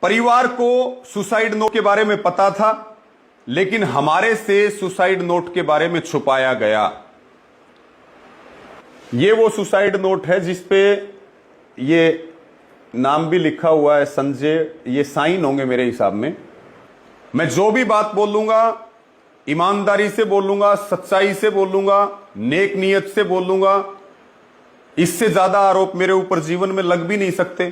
परिवार को suicide note के बारे में पता था, लेकिन हमारे से सुसाइड नोट के बारे में छुपाया गया। ये वो सुसाइड नोट है जिसपे ये नाम भी लिखा हुआ है संजय, ये साइन होंगे मेरे हिसाब में। मैं जो भी बात बोलूंगा ईमानदारी से बोलूंगा, सच्चाई से बोलूंगा, नेक नियत से बोलूंगा। इससे ज्यादा आरोप मेरे ऊपर जीवन में लग भी नहीं सकते।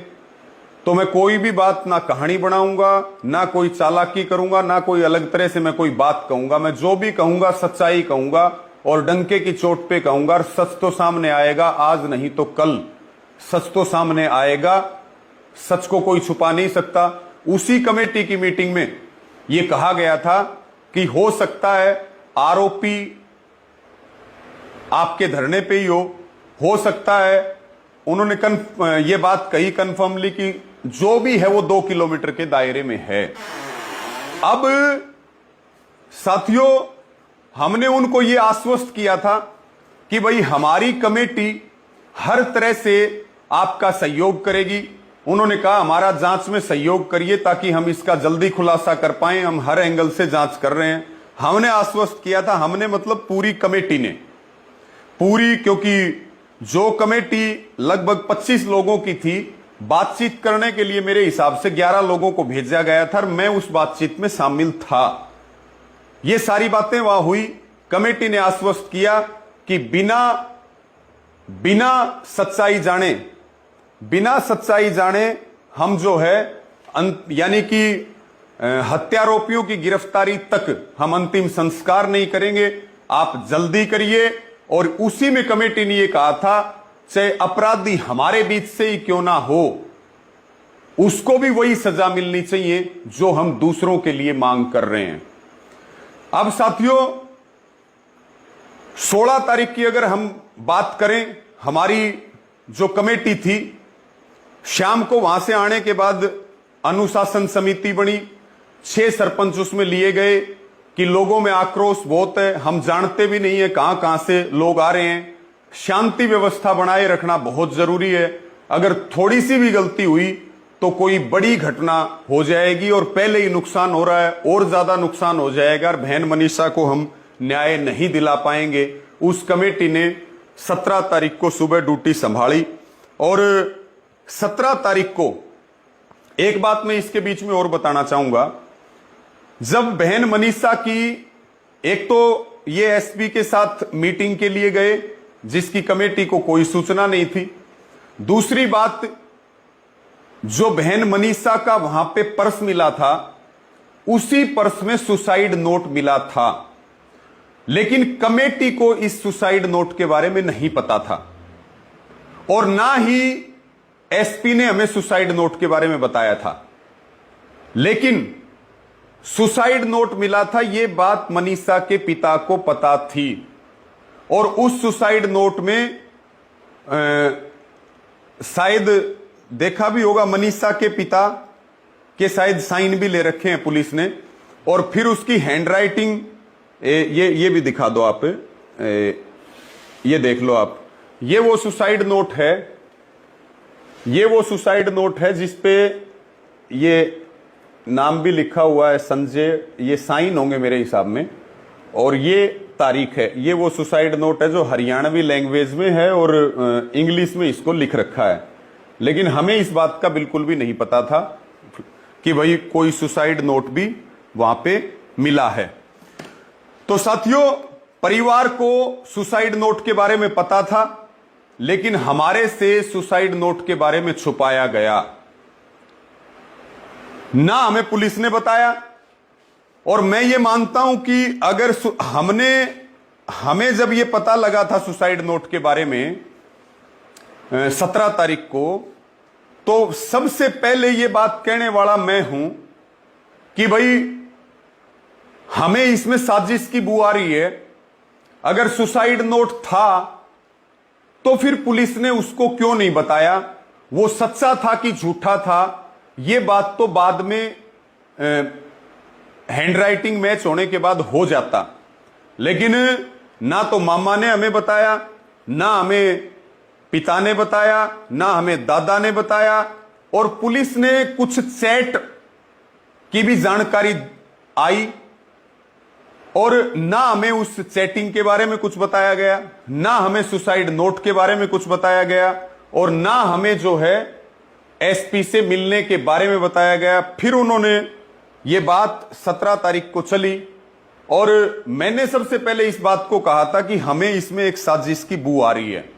तो मैं कोई भी बात ना कहानी बनाऊंगा, ना कोई चालाकी करूंगा, ना कोई अलग तरह से मैं कोई बात कहूंगा। मैं जो भी कहूंगा सच्चाई कहूंगा और डंके की चोट पे कहूंगा। और सच तो सामने आएगा, आज नहीं तो कल सच तो सामने आएगा। सच को कोई छुपा नहीं सकता। उसी कमेटी की मीटिंग में यह कहा गया था कि हो सकता है आरोपी आपके धरने पे ही हो सकता है। उन्होंने ये बात कही कन्फर्मली कि जो भी है वो 2 किलोमीटर के दायरे में है। अब साथियों, हमने उनको ये आश्वस्त किया था कि भाई हमारी कमेटी हर तरह से आपका सहयोग करेगी। उन्होंने कहा हमारा जांच में सहयोग करिए ताकि हम इसका जल्दी खुलासा कर पाए। हम हर एंगल से जांच कर रहे हैं। हमने आश्वस्त किया था, हमने मतलब पूरी कमेटी ने, क्योंकि जो कमेटी लगभग 25 लोगों की थी, बातचीत करने के लिए मेरे हिसाब से 11 लोगों को भेजा गया था और मैं उस बातचीत में शामिल था। ये सारी बातें वहां हुई। कमेटी ने आश्वस्त किया कि बिना सच्चाई जाने हम जो है यानी कि हत्यारोपियों की गिरफ्तारी तक हम अंतिम संस्कार नहीं करेंगे। आप जल्दी करिए। और उसी में कमेटी ने यह कहा था चाहे अपराधी हमारे बीच से ही क्यों ना हो, उसको भी वही सजा मिलनी चाहिए जो हम दूसरों के लिए मांग कर रहे हैं। अब साथियों, 16 तारीख की अगर हम बात करें, हमारी जो कमेटी थी, शाम को वहां से आने के बाद अनुशासन समिति बनी। 6 सरपंच उसमें लिए गए कि लोगों में आक्रोश बहुत है, हम जानते भी नहीं है कहां कहां से लोग आ रहे हैं। शांति व्यवस्था बनाए रखना बहुत जरूरी है। अगर थोड़ी सी भी गलती हुई तो कोई बड़ी घटना हो जाएगी और पहले ही नुकसान हो रहा है और ज्यादा नुकसान हो जाएगा और बहन मनीषा को हम न्याय नहीं दिला पाएंगे। उस कमेटी ने 17 तारीख को सुबह ड्यूटी संभाली। और 17 तारीख को एक बात मैं इसके बीच में और बताना चाहूंगा। जब बहन मनीषा की, एक तो ये एसपी के साथ मीटिंग के लिए गए जिसकी कमेटी को कोई सूचना नहीं थी। दूसरी बात, जो बहन मनीषा का वहां पे पर्स मिला था, उसी पर्स में सुसाइड नोट मिला था, लेकिन कमेटी को इस सुसाइड नोट के बारे में नहीं पता था और ना ही एसपी ने हमें सुसाइड नोट के बारे में बताया था। लेकिन सुसाइड नोट मिला था, यह बात मनीषा के पिता को पता थी और उस सुसाइड नोट में शायद देखा भी होगा, मनीषा के पिता के शायद साइन भी ले रखे हैं पुलिस ने। और फिर उसकी हैंडराइटिंग, ये भी दिखा दो आप, ये देख लो आप। ये वो सुसाइड नोट है, ये वो सुसाइड नोट है जिसपे ये नाम भी लिखा हुआ है संजय, ये साइन होंगे मेरे हिसाब में और ये तारीख है। ये वो सुसाइड नोट है जो हरियाणवी लैंग्वेज में है और इंग्लिश में इसको लिख रखा है। लेकिन हमें इस बात का बिल्कुल भी नहीं पता था कि भाई कोई सुसाइड नोट भी वहां पे मिला है। तो साथियों, परिवार को सुसाइड नोट के बारे में पता था, लेकिन हमारे से सुसाइड नोट के बारे में छुपाया गया। ना हमें पुलिस ने बताया। और मैं ये मानता हूं कि अगर हमें जब ये पता लगा था सुसाइड नोट के बारे में 17 तारीख को, तो सबसे पहले ये बात कहने वाला मैं हूं कि भाई हमें इसमें साजिश की बू आ रही है। अगर सुसाइड नोट था तो फिर पुलिस ने उसको क्यों नहीं बताया? वो सच्चा था कि झूठा था, ये बात तो बाद में हैंडराइटिंग मैच होने के बाद हो जाता। लेकिन ना तो मामा ने हमें बताया, ना हमें पिता ने बताया, ना हमें दादा ने बताया। और पुलिस ने कुछ चैट की भी जानकारी आई और ना हमें उस चैटिंग के बारे में कुछ बताया गया, ना हमें सुसाइड नोट के बारे में कुछ बताया गया और ना हमें जो है एसपी से मिलने के बारे में बताया गया। फिर उन्होंने ये बात 17 तारीख को चली और मैंने सबसे पहले इस बात को कहा था कि हमें इसमें एक साजिश की बू आ रही है,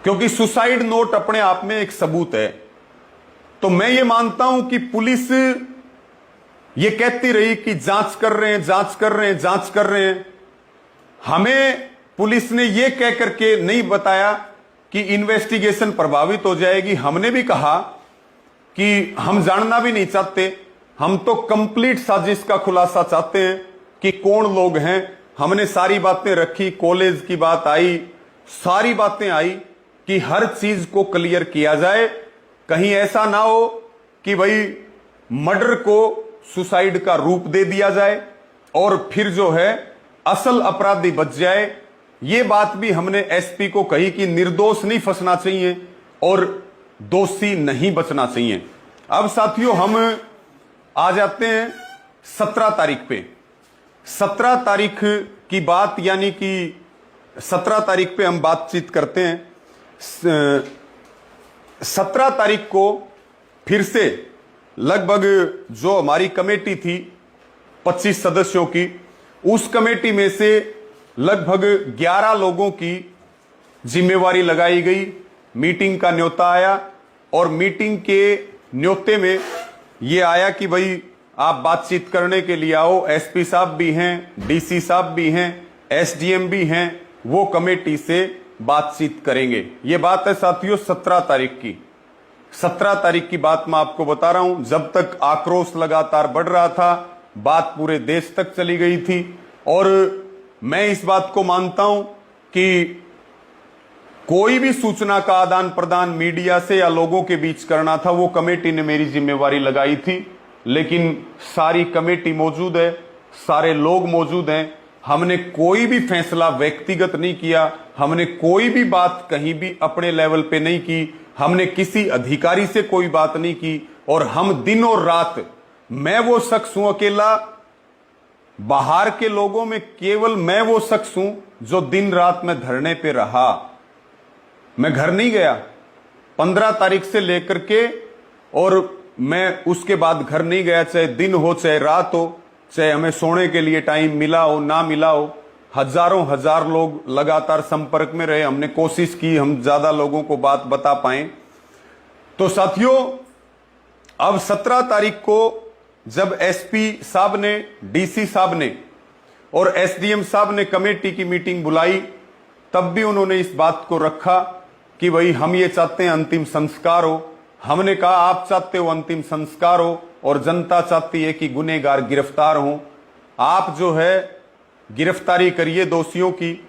क्योंकि सुसाइड नोट अपने आप में एक सबूत है। तो मैं ये मानता हूं कि पुलिस ये कहती रही कि जांच कर रहे हैं, जांच कर रहे हैं, जांच कर रहे हैं। हमें पुलिस ने ये कह करके नहीं बताया कि इन्वेस्टिगेशन प्रभावित हो जाएगी। हमने भी कहा कि हम जानना भी नहीं चाहते, हम तो कंप्लीट साजिश का खुलासा चाहते हैं कि कौन लोग हैं। हमने सारी बातें रखी, कॉलेज की बात आई, सारी बातें आई कि हर चीज को क्लियर किया जाए। कहीं ऐसा ना हो कि भाई मर्डर को सुसाइड का रूप दे दिया जाए और फिर जो है असल अपराधी बच जाए। ये बात भी हमने एसपी को कही कि निर्दोष नहीं फंसना चाहिए और दोषी नहीं बचना चाहिए। अब साथियों हम आ जाते हैं 17 तारीख पे। 17 तारीख की बात, यानी कि 17 तारीख पे हम बातचीत करते हैं। 17 तारीख को फिर से लगभग जो हमारी कमेटी थी 25 सदस्यों की, उस कमेटी में से लगभग 11 लोगों की जिम्मेवारी लगाई गई। मीटिंग का न्योता आया और मीटिंग के न्योते में यह आया कि भाई आप बातचीत करने के लिए आओ। एसपी साहब भी हैं, डीसी साहब भी हैं, एसडीएम भी हैं, वो कमेटी से बातचीत करेंगे। ये बात है साथियों 17 तारीख की। 17 तारीख की बात मैं आपको बता रहा हूं। जब तक आक्रोश लगातार बढ़ रहा था, बात पूरे देश तक चली गई थी और मैं इस बात को मानता हूं कि कोई भी सूचना का आदान प्रदान मीडिया से या लोगों के बीच करना था, वो कमेटी ने मेरी जिम्मेवारी लगाई थी। लेकिन सारी कमेटी मौजूद है, सारे लोग मौजूद हैं। हमने कोई भी फैसला व्यक्तिगत नहीं किया, हमने कोई भी बात कहीं भी अपने लेवल पे नहीं की, हमने किसी अधिकारी से कोई बात नहीं की और हम दिन और रात, मैं वो शख्स हूं अकेला, बाहर के लोगों में केवल मैं वो शख्स हूं जो दिन रात में धरने पे रहा। मैं घर नहीं गया 15 तारीख से लेकर के, और मैं उसके बाद घर नहीं गया, चाहे दिन हो चाहे रात हो, चाहे हमें सोने के लिए टाइम मिला हो ना मिला हो। हजारों हजार लोग लगातार संपर्क में रहे, हमने कोशिश की हम ज्यादा लोगों को बात बता पाए। तो साथियों अब 17 तारीख को जब एसपी साहब ने, डीसी साहब ने और एसडीएम साहब ने कमेटी की मीटिंग बुलाई, तब भी उन्होंने इस बात को रखा कि भाई हम ये चाहते हैं अंतिम संस्कार हो। हमने कहा आप चाहते हो अंतिम संस्कार हो और जनता चाहती है कि गुनहगार गिरफ्तार हो। आप जो है गिरफ्तारी करिए दोषियों की।